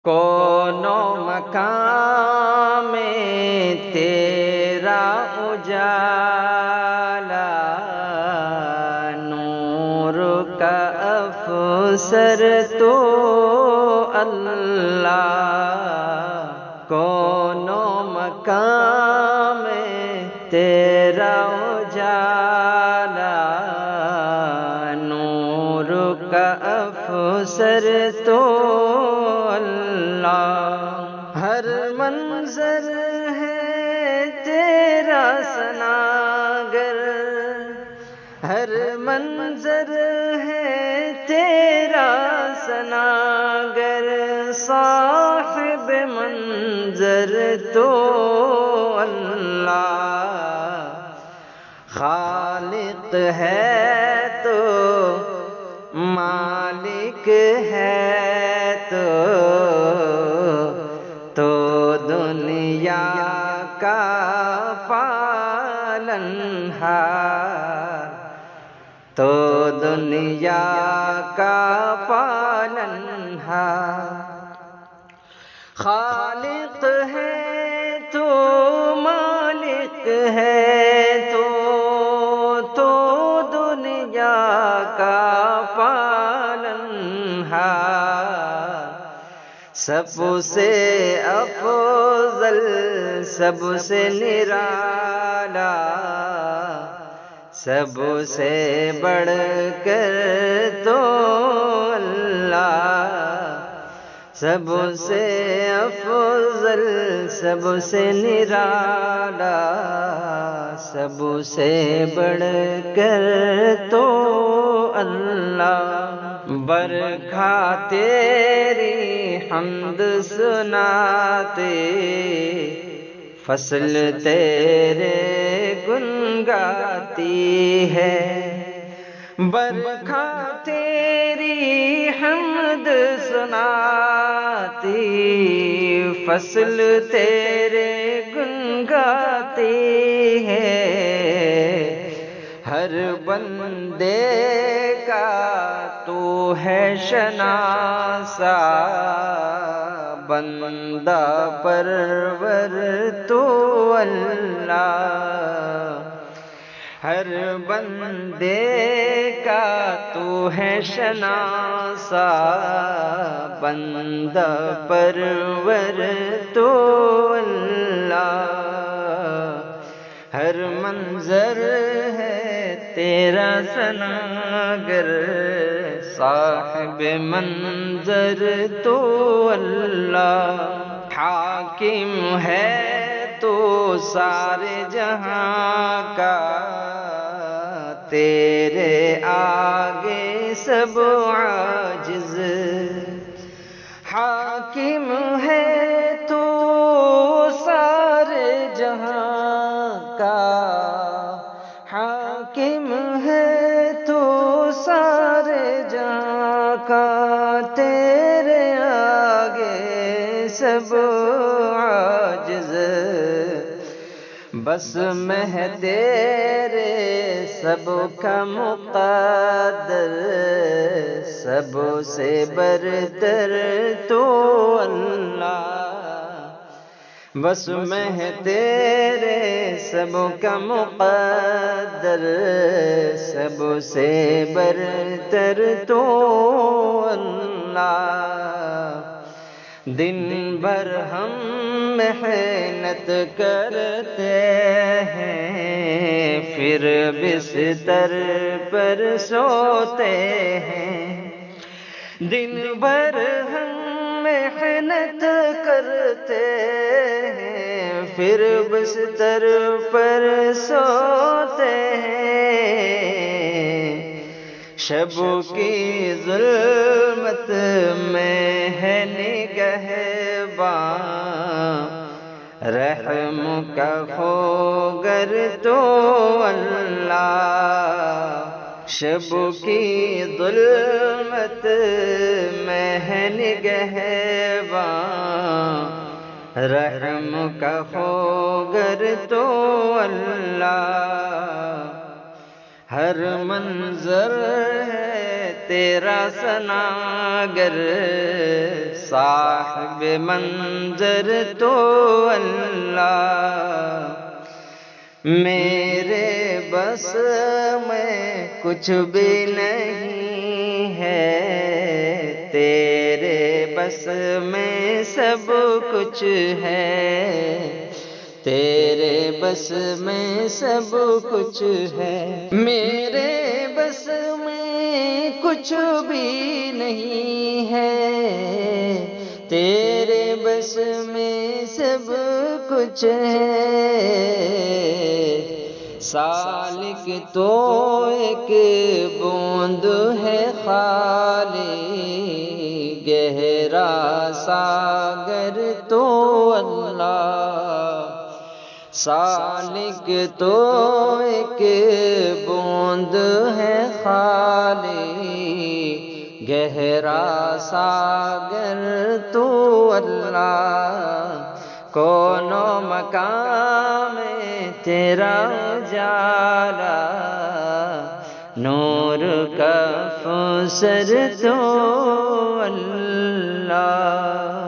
کون و مکان میں تیرا اجالا، نور کا افسر تو اللہ۔ کون و مکان میں تیرا اجالا، نور کا افسر تو اللہ۔ ہر منظر ہے تیرا ثناگر، ہر منظر ہے تیرا ثناگر، صاحب منظر تو اللہ۔ خالق ہے تو مالک ہے تو دنیا کا پالنہار، تو دنیا کا پالنہار۔ خالق ہے تو مالک ہے تو دنیا کا پالنہار۔ سب سے افضل، سب سے نرالا، سب سے بڑھ کر تو اللہ۔ سب سے افضل، سب سے نرالا، سب سے بڑھ کر تو اللہ۔ برکھا تیری حمد سناتے، فصل تیرے گن گاتی ہے۔ برکھا تیری حمد سناتی، فصل تیرے گن گاتی ہے۔ ہر بندے کا تو ہے شناسا، بندہ پرور تو اللہ۔ ہر بندے کا تو ہے شناسا، بندہ پرور تو اللہ۔ ہر منظر ہے تیرا ثناگر، صاحب منظر تو اللہ۔ حاکم ہے تو سارے جہاں کا، تیرے آگے سب عاجز۔ حاکم ہے تو سارے جہاں کا، حاکم ہے تو سارے جہاں کا، تیرے آگے سب عاجز۔ بس میں تیرے سب کا مقدر، سب سے برتر تو اللہ۔ بس میں تیرے سب کا مقدر، سب سے برتر تو اللہ۔ دن بھر ہم محنت کرتے ہیں، پھر بستر پر سوتے ہیں۔ دن بھر ہم محنت کرتے ہیں، پھر بستر پر سوتے ہیں۔ شب کی ظلمت میں ہے نگہباں، رحم کا خوگر تو اللہ۔ شب کی ظلمت میں ہے نگہباں، رحم کا خوگر تو اللہ۔ ہر منظر ہے تیرا ثناگر، صاحب منظر تو اللہ، میرے بس میں کچھ بھی نہیں ہے، تیرے بس میں سب کچھ ہے، تیرے بس میں سب کچھ ہے، میرے بس میں کچھ بھی نہیں ہے، تیرے بس میں سب کچھ ہے، سالک تو ایک بوند ہے خالی، گہرا ساگر تو اللہ، سالک تو ایک بوند ہے خالی، گہرا ساگر تو اللہ، کون و مکان میں تیرا اجالا، نور کا فسر تو اللہ۔